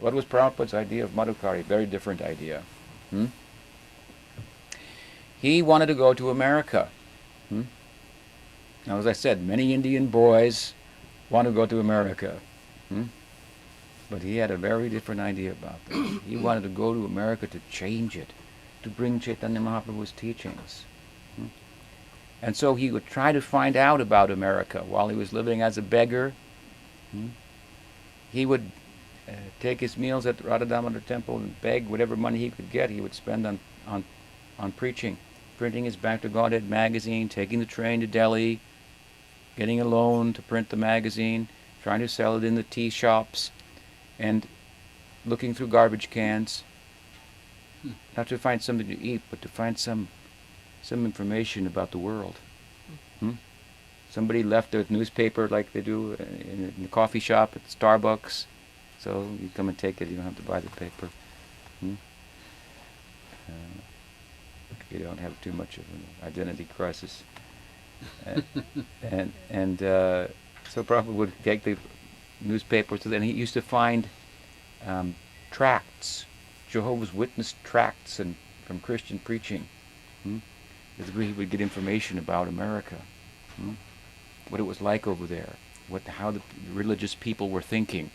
What was Prabhupada's idea of Madhukari? Very different idea. Hmm? He wanted to go to America. Hmm? Now, as I said, many Indian boys want to go to America. Hmm? But he had a very different idea about that. He wanted to go to America to change it, to bring Chaitanya Mahaprabhu's teachings. Hmm? And so he would try to find out about America while he was living as a beggar. Hmm? He would take his meals at the Radha Damodar temple and beg whatever money he could get. He would spend on preaching, printing his Back to Godhead magazine, taking the train to Delhi, getting a loan to print the magazine, trying to sell it in the tea shops, and looking through garbage cans, not to find something to eat, but to find some information about the world. Hmm? Somebody left a newspaper like they do in the coffee shop at Starbucks, so you come and take it. You don't have to buy the paper. Hmm? You don't have too much of an identity crisis. So Prabhupada would take the newspapers, and then he used to find tracts, Jehovah's Witness tracts, and from Christian preaching. Hmm? This is where he would get information about America, what it was like over there, how the religious people were thinking.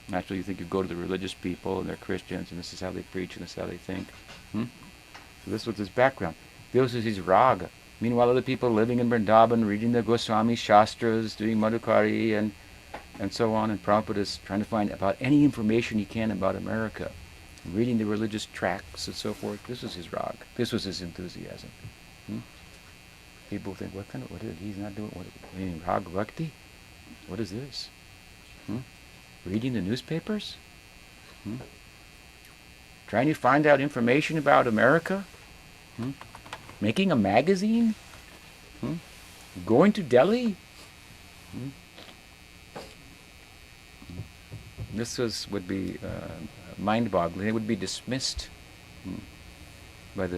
Naturally, you think you go to the religious people and they're Christians, and this is how they preach and this is how they think. So this was his background. This was his raga. Meanwhile, other people living in Vrindavan, reading the Goswami Shastras, doing Madhukari, and so on, and Prabhupada is trying to find about any information he can about America, reading the religious tracts and so forth. This was his rag. This was his enthusiasm. People think, what is he's not doing? What rag bhakti? What is this? Reading the newspapers? Trying to find out information about America? Making a magazine? Going to Delhi? This would be mind-boggling. It would be dismissed by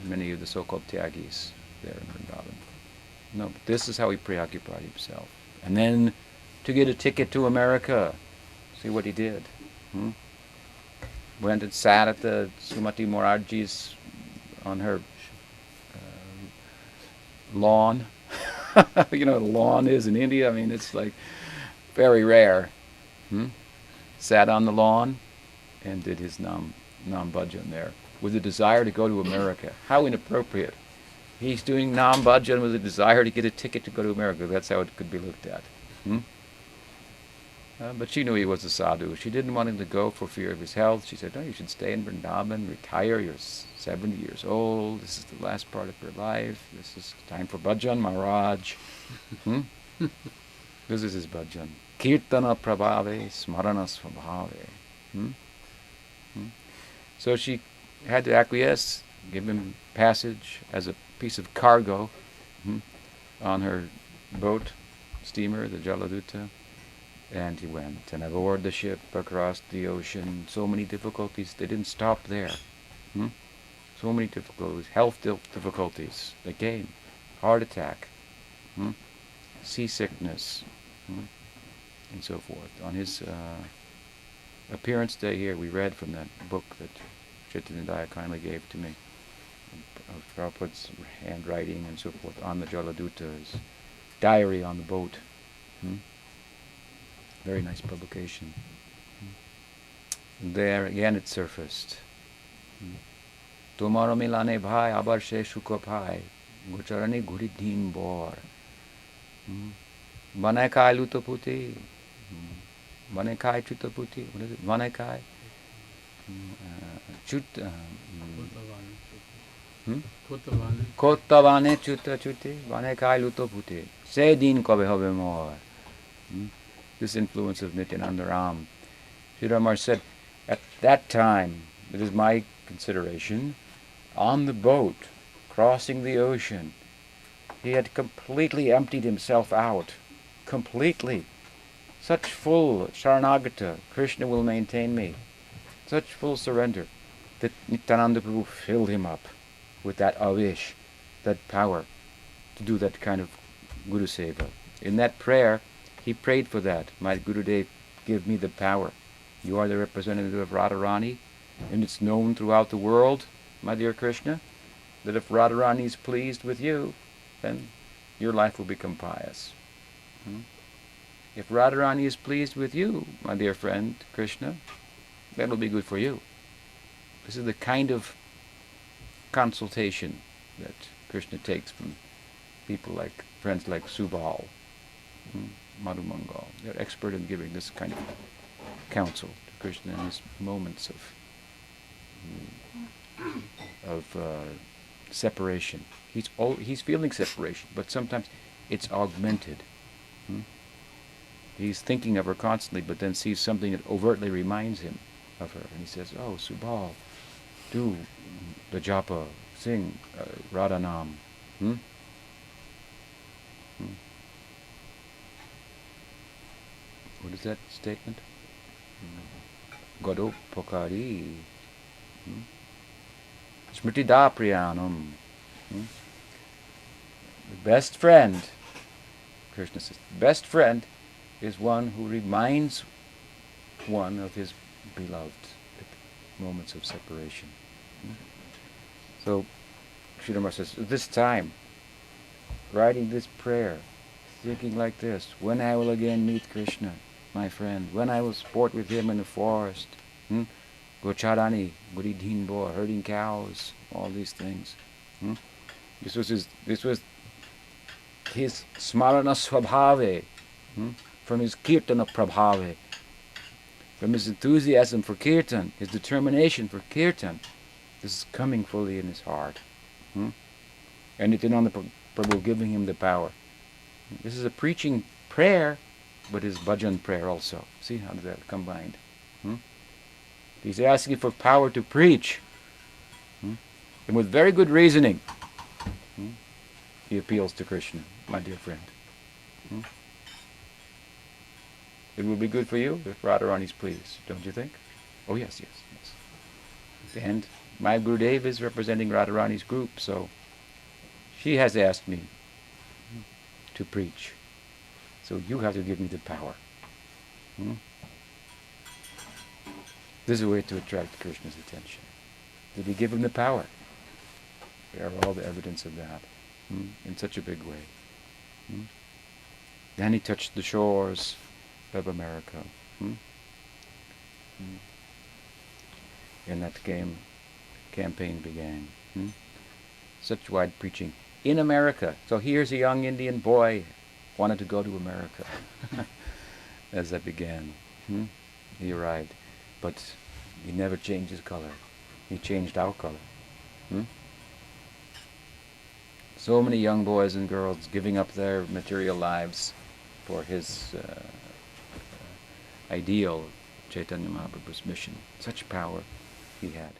many of the so-called Tyagis there in Vrindavan. No, but this is how he preoccupied himself. And then to get a ticket to America, see what he did. Went and sat at the Sumati Morarji's on her lawn. You know what a lawn is in India? I mean, it's like very rare. Sat on the lawn and did his nam bhajan there with a desire to go to America. How inappropriate. He's doing nam bhajan with a desire to get a ticket to go to America. That's how it could be looked at. But she knew he was a sadhu. She didn't want him to go for fear of his health. She said, no, you should stay in Vrindavan, retire. You're 70 years old. This is the last part of your life. This is time for bhajan, Maharaj. This is his bhajan. Kirtana prabhave, smarana svabhave. So she had to acquiesce, give him passage as a piece of cargo on her boat, steamer, the Jaladuta. And he went, and aboard the ship, across the ocean, so many difficulties. They didn't stop there. So many difficulties, health difficulties. They came. Heart attack, seasickness, and so forth. On his appearance day here, we read from that book that Chaitanya kindly gave to me, of Prabhupada's handwriting and so forth, on the Jaladuta, his diary on the boat. Very nice publication. There again it surfaced. Tomorrow milane bhai, abar she shuko bhai, gocharani ghuri din bor. Banai kai luto puti. Banai kai chuta puti. What is it? Banai kai? Chuta. Kotavane chuta chuti. Banai kai luto puti. Se din kobe hobe more. This influence of Nityananda Ram. Sridhar Maharaj said, at that time, it is my consideration, on the boat, crossing the ocean, he had completely emptied himself out. Completely. Such full Sharanagata, Krishna will maintain me. Such full surrender that Nityananda Prabhu filled him up with that avish, that power to do that kind of Guru Seva. In that prayer, he prayed for that. My Gurudev, give me the power You are the representative of Radharani, and it's known throughout the world, my dear Krishna, that if Radharani is pleased with you, then your life will become pious. If Radharani is pleased with you, my dear friend Krishna, that will be good for you. This is the kind of consultation that Krishna takes from people like friends like Subal, Madhu Mangal. They're expert in giving this kind of counsel to Krishna in his moments of separation. He's feeling separation, but sometimes it's augmented. He's thinking of her constantly, but then sees something that overtly reminds him of her, and he says, "Oh, Subal, do the japa, sing Radhanam." What is that statement? Godo Pokari. Smritida Priyanam. The best friend, Krishna says, the best friend is one who reminds one of his beloved at moments of separation. So, Srila Maharaj says, this time, writing this prayer, thinking like this, when I will again meet Krishna, my friend, when I will sport with him in the forest, Gocharani, Guridhin Boa, herding cows, all these things. This was his smarana swabhave, from his kirtana prabhave, from his enthusiasm for kirtan, his determination for kirtan. This is coming fully in his heart. And Nityananda Prabhu giving him the power. This is a preaching prayer, but his bhajan prayer also. See how that combined. He's asking for power to preach. And with very good reasoning, he appeals to Krishna, my dear friend. It will be good for you if Radharani is pleased, don't you think? Oh yes. And my Gurudev is representing Radharani's group, so she has asked me to preach. So you have to give me the power. This is a way to attract Krishna's attention. Did he give him the power? There are all the evidence of that in such a big way. Then he touched the shores of America. And that campaign began. Such wide preaching in America. So here's a young Indian boy wanted to go to America as that began. He arrived. But he never changed his color. He changed our color. So many young boys and girls giving up their material lives for his ideal, Chaitanya Mahaprabhu's mission. Such power he had.